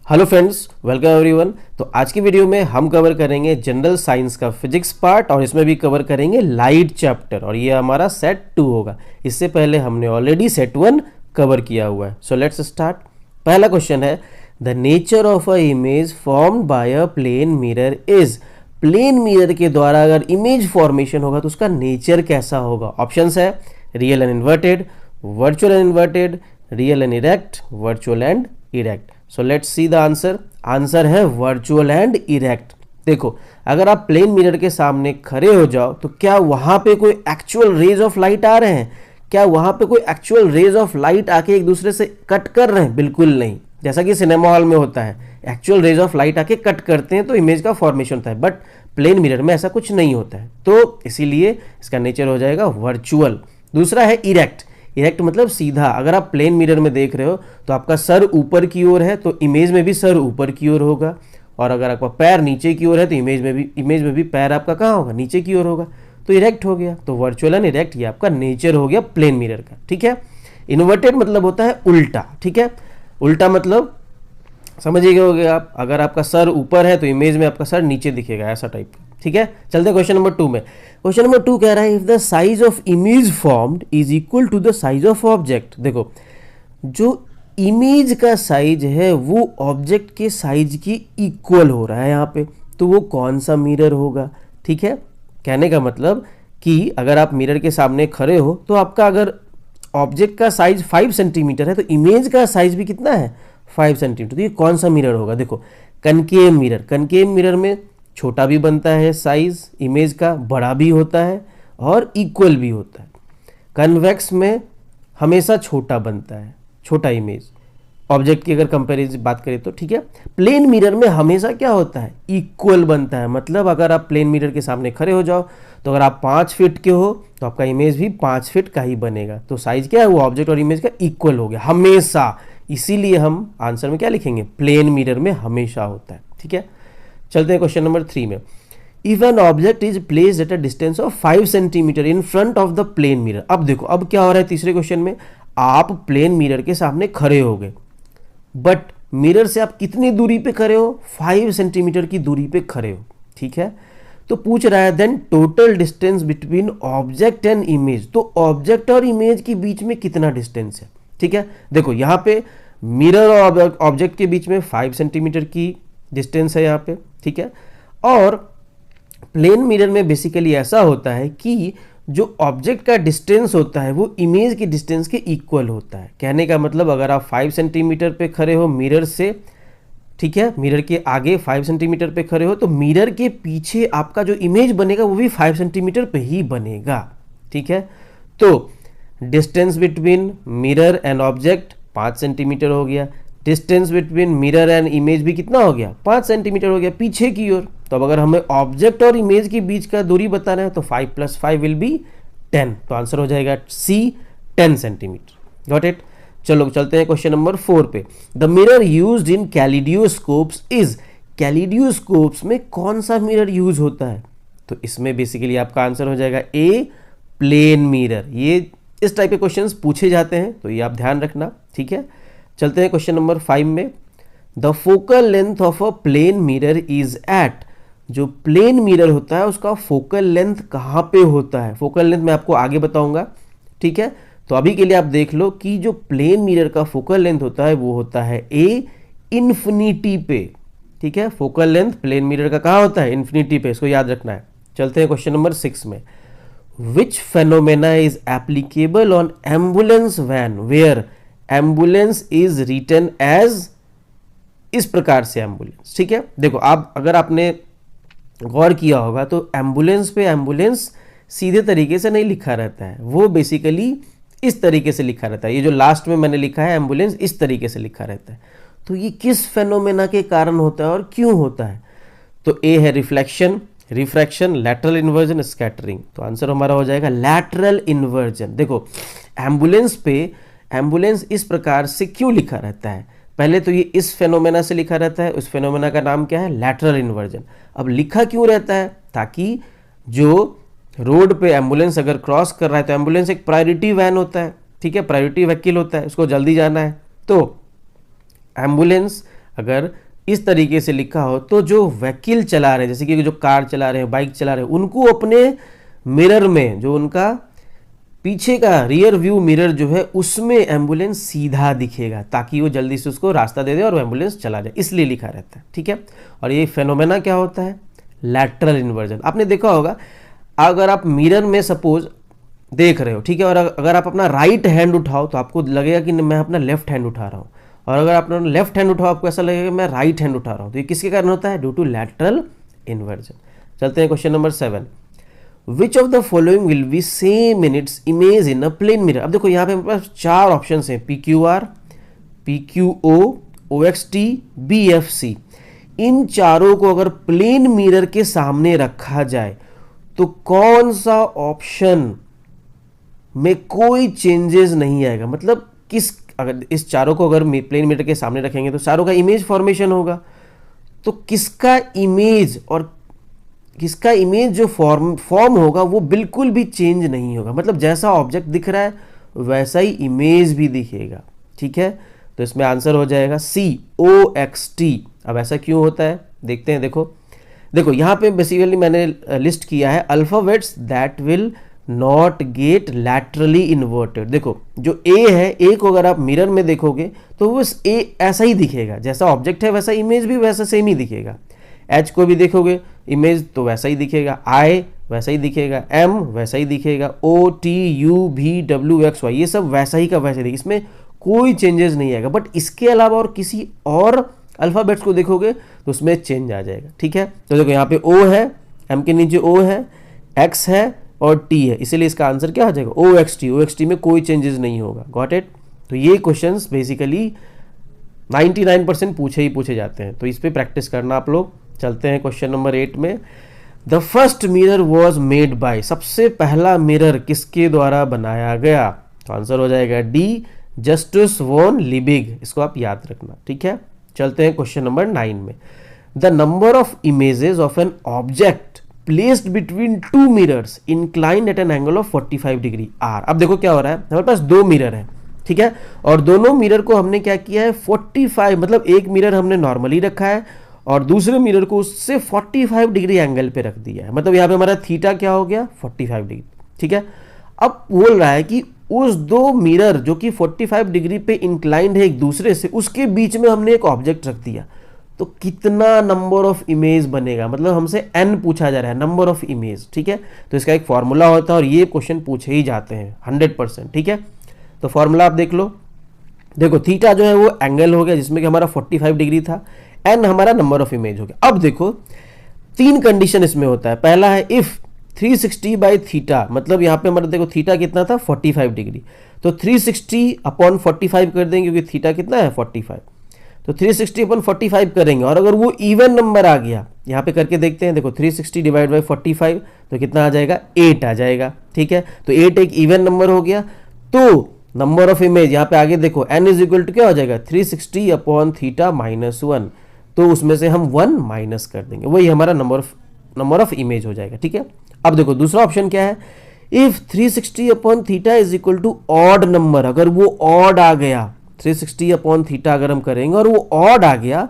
Hello friends, welcome everyone. तो आज की वीडियो में हम कवर करेंगे जनरल साइंस का फिजिक्स पार्ट और इसमें भी कवर करेंगे लाइट चैप्टर और ये हमारा सेट 2 होगा। इससे पहले हमने ऑलरेडी सेट 1 कवर किया हुआ है। So let's start. पहला क्वेश्चन है the nature of a image formed by a plane mirror is. Plane mirror के द्वारा अगर इमेज फॉर्मेशन होगा तो उसका नेचर कैसा होगा? ऑप्शंस है real and inverted, virtual and inverted, real and erect, virtual and erect. So let's see the answer. Answer है वर्चुअल एंड इरेक्ट। देखो, अगर आप प्लेन मिरर के सामने खड़े हो जाओ तो क्या वहां पे कोई एक्चुअल रेज ऑफ लाइट आ रहे हैं? क्या वहां पे कोई एक्चुअल रेज ऑफ लाइट आके एक दूसरे से कट कर रहे हैं? बिल्कुल नहीं। जैसा कि सिनेमा हॉल में होता है, एक्चुअल रेज ऑफ लाइट आके कट करते हैं तो इमेज का फॉर्मेशन होता है, बट प्लेन मिरर में ऐसा कुछ नहीं होता है, तो इसीलिए इसका नेचर हो जाएगा वर्चुअल। दूसरा है इरेक्ट। इरेक्ट मतलब सीधा। अगर आप प्लेन मिरर में देख रहे हो तो आपका सर ऊपर की ओर है तो इमेज में भी सर ऊपर की ओर होगा, और अगर आपका पैर नीचे की ओर है तो इमेज में भी पैर आपका कहाँ होगा? नीचे की ओर होगा, तो इरेक्ट हो गया। तो वर्चुअल एंड इरेक्ट ये आपका नेचर हो गया प्लेन मिरर का। ठीक है। इन्वर्टेड मतलब होता है उल्टा। ठीक है, उल्टा मतलब समझिए आप, अगर आपका सर ऊपर है तो इमेज में आपका सर नीचे दिखेगा, ऐसा टाइप का। ठीक है, चलते हैं क्वेश्चन नंबर 2 में। क्वेश्चन नंबर 2 कह रहा है if the size of image formed is equal to the size of object. देखो, जो इमेज का साइज है वो ऑब्जेक्ट के साइज की इक्वल हो रहा है यहाँ पे, तो वो कौन सा मिरर होगा? ठीक है, कहने का मतलब कि अगर आप मिरर के सामने खड़े हो तो आपका अगर ऑब्जेक्ट का साइज 5 सेंटीमीटर है तो इमेज का साइज भी कितना है? 5 सेंटीमीटर। तो ये कौन सा मिरर होगा? देखो, कनकेव मिरर। कनकेव मिरर में छोटा भी बनता है साइज इमेज का, बड़ा भी होता है और इक्वल भी होता है। कन्वेक्स में हमेशा छोटा बनता है, छोटा इमेज ऑब्जेक्ट की अगर कंपैरिजन बात करें तो। ठीक है, प्लेन मिरर में हमेशा क्या होता है? इक्वल बनता है। मतलब अगर आप प्लेन मिरर के सामने खड़े हो जाओ तो अगर आप 5 फीट के हो तो आपका इमेज भी 5 फीट का ही बनेगा। तो साइज क्या है? वो ऑब्जेक्ट और इमेज का इक्वल हो गया हमेशा। इसीलिए हम आंसर में क्या लिखेंगे? प्लेन मिरर में हमेशा होता है। ठीक है, चलते हैं क्वेश्चन नंबर 3 में। If an object is placed at a distance of 5 centimetre in front of the plane mirror. अब देखो, अब क्या हो रहा है तीसरे क्वेश्चन में? आप प्लेन मिरर के सामने खड़े हो गए, बट मिरर से आप कितनी दूरी पे खड़े हो? 5 सेंटीमीटर की दूरी पे खड़े हो। ठीक है, तो पूछ रहा है then total distance between object and image. तो ऑब्जेक्ट और इमेज के बीच में कितना डिस्टेंस है? ठीक है, देखो यहाँ पे मिरर और ऑब्जेक्ट के बीच में 5 सेंटीमीटर की डिस्टेंस है यहाँ पे। ठीक है, और प्लेन मिरर में बेसिकली ऐसा होता है कि जो ऑब्जेक्ट का डिस्टेंस होता है वो इमेज के डिस्टेंस के इक्वल होता है। कहने का मतलब अगर आप 5 सेंटीमीटर पे खड़े हो मिरर से, ठीक है, मिरर के आगे 5 सेंटीमीटर पे खड़े हो तो मिरर के पीछे आपका जो इमेज बनेगा वो भी 5 सेंटीमीटर पे ही बनेगा। ठीक है, तो distance between mirror and object 5 centimetre हो गया। Distance between mirror and image भी कितना हो गया? 5 सेंटीमीटर हो गया पीछे की ओर। तो अब अगर हमें ऑब्जेक्ट और इमेज के बीच का दूरी बताना है तो 5 + 5 विल बी 10। तो आंसर हो जाएगा सी, 10 सेंटीमीटर। Got it. चलो चलते हैं क्वेश्चन नंबर 4 पे। The mirror used in kaleidoscopes is. Kaleidoscopes में कौन सा मिरर यूज होता है? तो इसमें बेसिकली आपका आंसर हो जाएगा ए, प्लेन मिरर। ये इस टाइप के क्वेश्चंस पूछे जाते हैं तो ये आप ध्यान रखना। ठीक है, चलते हैं क्वेश्चन नंबर 5 में। The focal length of a plane mirror is at. जो प्लेन मिरर होता है उसका फोकल लेंथ कहाँ पे होता है? फोकल लेंथ मैं आपको आगे बताऊंगा। ठीक है, तो अभी के लिए आप देख लो कि जो प्लेन मिरर का फोकल लेंथ होता है वो होता है ए, इन्फिनिटी पे। ठीक है, फोकल लेंथ प्लेन मिरर का कहाँ होता है? इन्फिनिटी पे, इसको याद रखना है। चलते हैं क्वेश्चन नंबर 6 में। Which phenomena is applicable on ambulance van where ambulance is written as. इस प्रकार से एम्बुलेंस। ठीक है, देखो आप अगर आपने गौर किया होगा तो एम्बुलेंस पे एम्बुलेंस सीधे तरीके से नहीं लिखा रहता है, वो बेसिकली इस तरीके से लिखा रहता है। ये जो लास्ट में मैंने लिखा है एम्बुलेंस, इस तरीके से लिखा रहता है। तो ये किस फेनोमेना के कारण होता है और क्यों होता है? तो ए है reflection, refraction, lateral inversion, scattering. तो आंसर हमारा हो जाएगा लैटरल इन्वर्जन। देखो, एम्बुलेंस पे एम्बुलेंस इस प्रकार से क्यों लिखा रहता है? पहले तो ये इस फेनोमेना से लिखा रहता है, उस फेनोमेना का नाम क्या है? Lateral inversion. अब लिखा क्यों रहता है? ताकि जो रोड पे एम्बुलेंस अगर क्रॉस कर रहा है तो एम्बुलेंस एक प्रायोरिटी वैन होता है। ठीक है, प्रायोरिटी व्हीकल होता है, उसको जल्दी जाना है, तो एम्बुलेंस अगर इस तरीके से लिखा हो तो जो व्हीकल चला रहे हैं, जैसे कि जो कार चला रहे हैं, बाइक चला रहे हैं, उनको अपने मिरर में, जो उनका पीछे का रियर व्यू मिरर जो है, उसमें एम्बुलेंस सीधा दिखेगा ताकि वो जल्दी से उसको रास्ता दे दे और एम्बुलेंस चला जाए, इसलिए लिखा रहता है। ठीक है, और ये फेनोमेना क्या होता है? Lateral inversion. आपने देखा होगा, अगर आप मिरर में सपोज देख रहे हो, ठीक है, और अगर आप अपना राइट हैंड उठाओ तो आपको लगेगा कि मैं अपना लेफ्ट हैंड उठा रहा हूँ, और अगर आप अपना लेफ्ट हैंड उठाओ आपको ऐसा लगेगा मैं राइट हैंड उठा रहा हूँ। तो ये किसके कारण होता है? Due to lateral inversion. चलते हैं question number 7। Which of the following will be same in its image in a plane mirror. अब देखो यहाँ पे हमारे पास 4 ऑप्शन हैं, PQR, PQO, OXT, BFC। इन चारों को अगर प्लेन मिरर के सामने रखा जाए तो कौन सा ऑप्शन में कोई चेंजेस नहीं आएगा? मतलब अगर इस चारों को अगर प्लेन मिरर के सामने रखेंगे तो चारों का इमेज फॉर्मेशन होगा, तो किसका इमेज जो फॉर्म होगा वो बिल्कुल भी चेंज नहीं होगा। मतलब जैसा ऑब्जेक्ट दिख रहा है वैसा ही इमेज भी दिखेगा। ठीक है, तो इसमें आंसर हो जाएगा COXT। अब ऐसा क्यों होता है देखते हैं। देखो यहाँ पे बेसिकली मैंने लिस्ट किया है alphabets that will not gate laterally inverted. देखो जो A है, A को अगर आप मिरर में देखोगे तो वो A ऐसा ही दिखेगा, जैसा ऑब्जेक्ट है वैसा इमेज भी वैसा सेम ही दिखेगा। H को भी देखोगे इमेज तो वैसा ही दिखेगा, I वैसा ही दिखेगा, M वैसा ही दिखेगा, O, T, U, V, W, X, Y ये सब वैसा ही का वैसा दिखेगा, इसमें कोई चेंजेस नहीं आएगा। बट इसके अलावा और किसी और अल्फ़ाबेट्स को देखोगे तो उसमें चेंज आ जाएगा। ठीक है, तो देखो यहाँ पे O है, M के नीचे O है, X है और T है, इसीलिए इसका आंसर क्या हो जाएगा? OXT। OXT में कोई चेंजेस नहीं होगा। Got it? तो ये क्वेश्चंस बेसिकली 99% पूछे जाते हैं, तो इस पे प्रैक्टिस करना आप लोग। चलते हैं क्वेश्चन नंबर 8 में। The first mirror was made by. सबसे पहला मिरर किसके द्वारा बनाया गया? तो आंसर हो जाएगा D, जस्टिस वॉन लिबिग। इसको आप याद रखना। ठीक है, चलते हैं क्वेश्चन नंबर 9 में। The number of images of an object placed between 2 mirrors inclined at an angle of 45 degree are. अब देखो क्या हो रहा है, हमारे पास 2 मिरर है, ठीक है, और दोनों मिरर को हमने क्या किया है 45, मतलब एक मिरर हमने नॉर्मली रखा है और दूसरे मिरर को उससे 45 डिग्री एंगल पे रख दिया है। मतलब यहाँ पे हमारा थीटा क्या हो गया 45 डिग्री। ठीक है, अब बोल रहा है कि उस 2 मिरर जो कि 45 डिग्री पे इंक्लाइंड है एक दूसरे से, उसके बीच में हमने एक ऑब्जेक्ट रख दिया, तो कितना नंबर ऑफ इमेज बनेगा? मतलब हमसे n पूछा जा रहा है, नंबर ऑफ इमेज। ठीक है, तो इसका एक फॉर्मूला होता है और ये क्वेश्चन पूछे ही जाते हैं 100%। ठीक है, तो फॉर्मूला आप देख लो। देखो थीटा जो है वो एंगल हो गया जिसमें कि हमारा 45 डिग्री था, n हमारा नंबर ऑफ इमेज हो गया। अब देखो 3 कंडीशन इसमें होता है। पहला है इफ 360 बाई थीटा, मतलब यहाँ पे हमारा देखो थीटा कितना था 45 डिग्री, तो 360 अपॉन 45 कर देंगे क्योंकि थीटा कितना है 45, तो 360 अपॉन 45 करेंगे। और अगर वो इवन नंबर आ गया, यहाँ पे करके देखते हैं, देखो 360 डिवाइड बाई 45 तो कितना आ जाएगा 8 आ जाएगा। ठीक है, तो 8 एक इवन नंबर हो गया। तो नंबर ऑफ इमेज यहाँ पे आगे देखो n इज इक्वल टू क्या हो जाएगा 360 अपॉन थीटा -1, तो उसमें से हम 1 माइनस कर देंगे, वही हमारा नंबर ऑफ इमेज हो जाएगा। ठीक है, अब देखो दूसरा ऑप्शन क्या है, if 360 upon theta is equal to odd number, अगर वो ऑड आ गया 360 अपॉन थीटा अगर हम करेंगे और वो ऑड आ गया,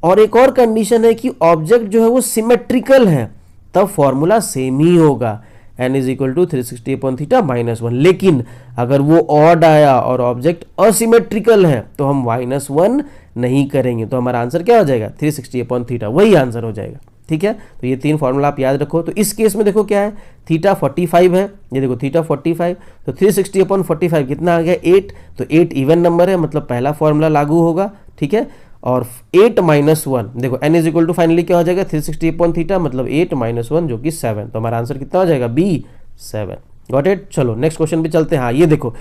और एक और कंडीशन है कि ऑब्जेक्ट जो है वो सिमेट्रिकल है, तब फॉर्मूला सेम ही होगा, n is equal to 360 upon theta -1। लेकिन अगर वो ऑड आया और ऑब्जेक्ट असिमेट्रिकल है तो हम -1 नहीं करेंगे, तो हमारा आंसर क्या हो जाएगा 360 अपॉन थीटा, वही आंसर हो जाएगा। ठीक है, तो ये 3 फॉर्मूला आप याद रखो। तो इस केस में देखो क्या है, थीटा 45 है, ये देखो थीटा 45, तो 360 अपॉन 45 कितना आ गया 8, तो 8 इवन नंबर है, मतलब पहला फॉर्मूला लागू होगा। ठीक है, और 8 -1 देखो n is equal to finally क्या हो जाएगा 360 अपॉन थीटा, मतलब 8 -1 जो कि 7, तो हमारा आंसर कितना हो जाएगा B 7। Got it? चलो नेक्स्ट क्वेश्चन पे चलते हैं। हाँ ये देखो,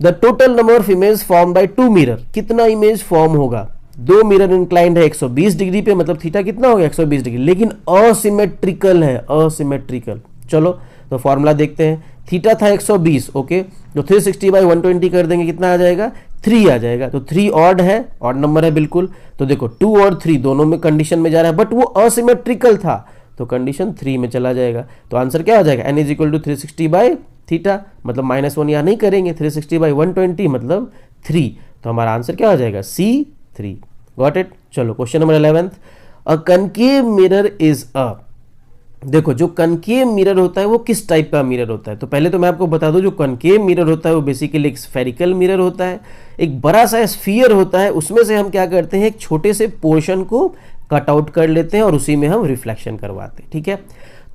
the total number of image form by 2 mirror, कितना इमेज फॉर्म होगा? 2 मिरर इंक्लाइंड है 120 डिग्री पे, मतलब थीटा कितना हो गया 120 डिग्री, लेकिन असिमेट्रिकल है, असिमेट्रिकल। चलो तो फॉर्मूला देखते हैं, थीटा था 120, ओके, तो 360 बाई 120 कर देंगे, कितना आ जाएगा 3 आ जाएगा, तो 3 ऑड है, ऑड नंबर है बिल्कुल, तो देखो 2 और 3 दोनों में कंडीशन में जा रहा है, बट वो असिमेट्रिकल था तो कंडीशन 3 में चला जाएगा, तो आंसर क्या हो जाएगा n is equal to 360 by theta, मतलब -1 यहाँ नहीं करेंगे, 360 बाई 120 मतलब 3, तो हमारा आंसर क्या हो जाएगा C 3। Got it? चलो question number 11th, a concave mirror is a, देखो जो कनकेव मिरर होता है वो किस टाइप का मिरर होता है। तो पहले तो मैं आपको बता दूं, जो कनकेव मिरर होता है वो बेसिकली एक स्फेरिकल मिरर होता है, एक बड़ा सा स्फीयर होता है, उसमें से हम क्या करते हैं, एक छोटे से पोर्शन को कट आउट कर लेते हैं और उसी में हम रिफ्लेक्शन करवाते हैं, ठीक है।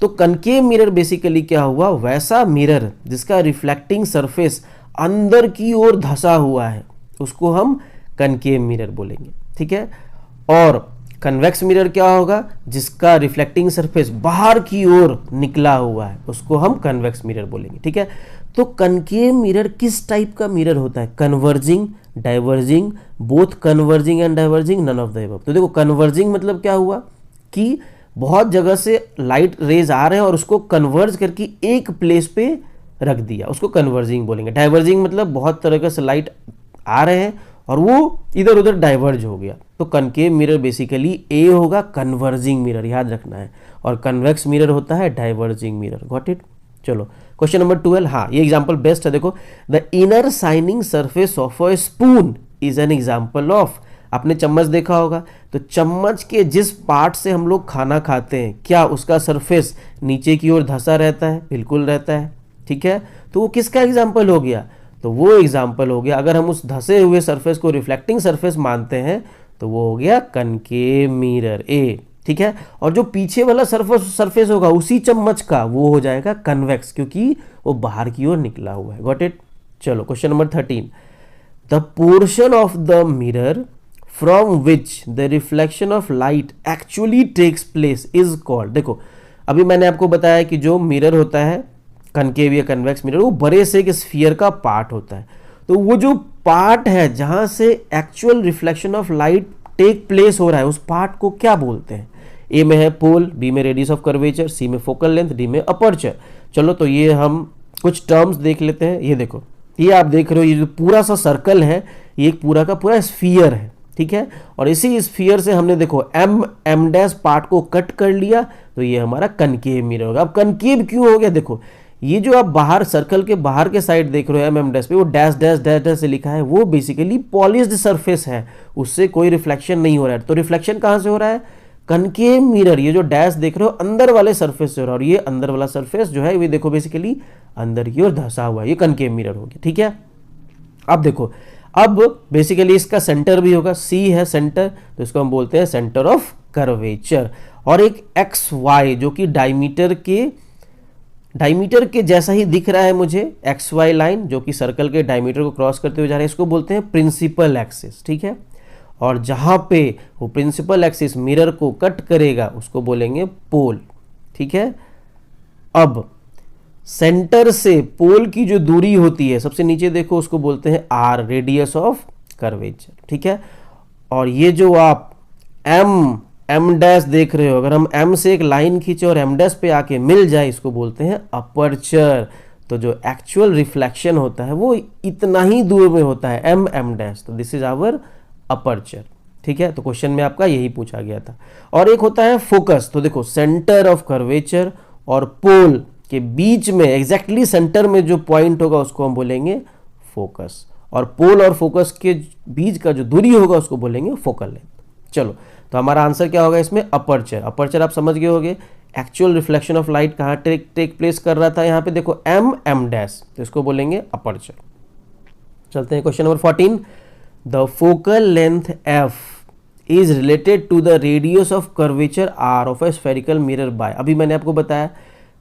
तो कनकेव मिरर बेसिकली क्या हुआ, वैसा मिरर जिसका रिफ्लेक्टिंग सरफेस अंदर की ओर धंसा हुआ है उसको हम कनकेव मिरर बोलेंगे, ठीक है। और कन्वेक्स मिरर क्या होगा, जिसका रिफ्लेक्टिंग सरफेस बाहर की ओर निकला हुआ है उसको हम कन्वेक्स मिरर बोलेंगे, ठीक है। तो कनकेव मिरर किस टाइप का मिरर होता है, converging, diverging, both converging and diverging, none of the above. तो देखो कन्वर्जिंग मतलब क्या हुआ कि बहुत जगह से लाइट रेज आ रहे हैं और उसको कन्वर्ज करके एक प्लेस पे रख दिया, उसको कन्वर्जिंग बोलेंगे। डाइवर्जिंग मतलब बहुत तरह से लाइट आ रहे हैं और वो इधर उधर डाइवर्ज हो गया, तो कनकेव मिरर बेसिकली ए होगा, कन्वर्जिंग मिरर, याद रखना है। और कन्वेक्स मिरर होता है डाइवर्जिंग मिरर, गॉट इट। चलो क्वेश्चन नंबर 12, हाँ ये एग्जांपल बेस्ट है, देखो the inner shining surface of a spoon is an example of, आपने चम्मच देखा होगा, तो चम्मच के जिस पार्ट से हम लोग खाना खाते हैं क्या उसका सरफेस नीचे की ओर धंसा रहता है, बिल्कुल रहता है, ठीक है। तो वो किसका एग्जाम्पल हो गया, तो वो एग्जाम्पल हो गया, अगर हम उस धंसे हुए सरफेस को रिफ्लेक्टिंग सरफेस मानते हैं तो वो हो गया कनकेव मिरर ए, ठीक है। और जो पीछे वाला सरफेस होगा उसी चम्मच का वो हो जाएगा कन्वेक्स, क्योंकि वो बाहर की ओर निकला हुआ है, गॉट इट। चलो question number 13, the portion of the mirror from which the reflection of light actually takes place is called. देखो अभी मैंने आपको बताया कि जो मिरर होता है कनकेव या कन्वेक्स मिरर वो बड़े से एक स्फीयर का पार्ट होता है, तो वो जो पार्ट है जहां से actual reflection of light take place हो रहा है उस पार्ट को क्या बोलते हैं। ए में है पोल, बी में रेडियस ऑफ कर्वेचर, सी में फोकल लेंथ, डी में अपर्चर। चलो तो ये हम कुछ टर्म्स देख लेते हैं। ये देखो, ये आप देख रहे हो, ये जो पूरा सा सर्कल है ये एक पूरा का पूरा स्फीयर है, ठीक है। और इसी स्फीयर से हमने देखो एम डैश पार्ट को कट कर लिया, तो ये हमारा कनकेव मिरर होगा। अब कनकेव क्यों हो गया, देखो ये जो आप बाहर सर्कल के बाहर के साइड देख रहे हो एम डैश पे, वो डैश डैश डैश डैश से लिखा है, वो बेसिकली पॉलिश्ड सरफेस है, उससे कोई रिफ्लेक्शन नहीं हो रहा है। तो रिफ्लेक्शन कहां से हो रहा है, कनकेव मिरर, ये जो डैश देख रहे हो अंदर वाले सरफेस से हो रहा है, और ये अंदर वाला सरफेस जो है ये देखो बेसिकली अंदर की ओर धंसा हुआ है, ये कनकेव मिरर हो गया, ठीक है। अब देखो, अब बेसिकली इसका सेंटर भी होगा, सी है सेंटर, तो इसको हम बोलते हैं सेंटर ऑफ कर्वेचर। और एक एक्स वाई जो कि डायमीटर के जैसा ही दिख रहा है मुझे, एक्स वाई लाइन जो कि सर्कल के डायमीटर को क्रॉस करते हुए जा रहा है, इसको बोलते हैं प्रिंसिपल एक्सिस, ठीक है। और जहां पे वो प्रिंसिपल एक्सिस मिरर को कट करेगा उसको बोलेंगे पोल, ठीक है। अब सेंटर से पोल की जो दूरी होती है सबसे नीचे देखो, उसको बोलते हैं आर, रेडियस ऑफ कर्वेचर, ठीक है। और ये जो आप एम डैश देख रहे हो, अगर हम एम से एक लाइन खींचे और एम डैश पे आके मिल जाए, इसको बोलते हैं अपर्चर। तो जो एक्चुअल रिफ्लेक्शन होता है वो इतना ही दूर में होता है, एम डैश, तो दिस इज आवर अपर्चर, ठीक है। तो क्वेश्चन में आपका यही पूछा गया था। और एक होता है फोकस, तो देखो सेंटर ऑफ कर्वेचर और पोल के बीच में एग्जैक्टली सेंटर में जो पॉइंट होगा उसको हम बोलेंगे फोकस, और पोल और फोकस के बीच का जो दूरी होगा उसको बोलेंगे फोकल लेंथ। चलो तो हमारा आंसर क्या होगा इसमें, अपर्चर। अपर्चर आप समझ गए होंगे, एक्चुअल रिफ्लेक्शन ऑफ लाइट कहाँ टेक प्लेस कर रहा था, यहाँ पे देखो एम डैश, तो इसको बोलेंगे अपर्चर। चलते हैं question number 14, the focal length F is related to the radius of curvature R of a spherical mirror by. अभी मैंने आपको बताया,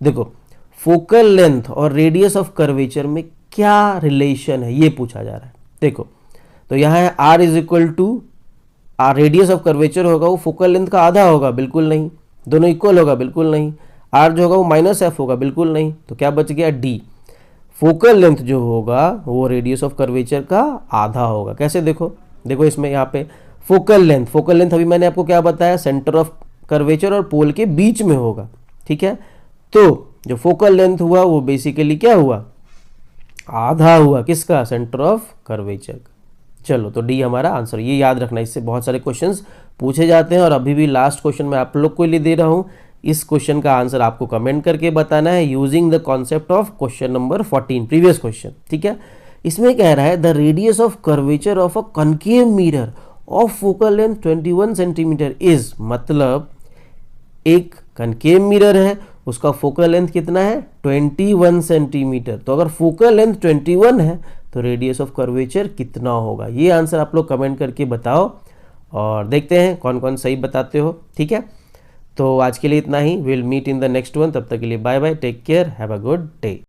देखो फोकल लेंथ और रेडियस ऑफ कर्वेचर में क्या रिलेशन है ये पूछा जा रहा है। देखो तो यहाँ है R is equal to R, radius of curvature होगा वो फोकल लेंथ का आधा होगा, बिल्कुल नहीं। दोनों इक्वल होगा, बिल्कुल नहीं। आर जो होगा वो माइनस एफ होगा, बिल्कुल नहीं। तो क्या बच गया, डी। फोकल लेंथ जो होगा वो रेडियस ऑफ कर्वेचर का आधा होगा। कैसे, देखो इसमें यहाँ पे फोकल लेंथ अभी मैंने आपको क्या बताया, सेंटर ऑफ कर्वेचर और पोल के बीच में होगा, ठीक है। तो जो फोकल लेंथ हुआ वो बेसिकली क्या हुआ, आधा हुआ, किसका, सेंटर ऑफ कर्वेचर का। चलो तो डी हमारा आंसर, ये याद रखना, इससे बहुत सारे क्वेश्चंस पूछे जाते हैं। और अभी भी लास्ट क्वेश्चन मैं आप लोग को लिए दे रहा हूं, इस क्वेश्चन का आंसर आपको कमेंट करके बताना है using the concept of question number 14, previous question, ठीक है। इसमें कह रहा है the radius of curvature of a concave mirror of focal length 21 centimetre is, मतलब एक कनकेव मिरर है, उसका फोकल लेंथ कितना है 21 सेंटीमीटर। तो अगर फोकल लेंथ 21 है तो रेडियस ऑफ कर्वेचर कितना होगा? ये आंसर आप लोग कमेंट करके बताओ और देखते हैं कौन कौन सही बताते हो। ठीक है, तो आज के लिए इतना ही। Will meet in the next one. तब तक के लिए bye bye, take care, have a good day.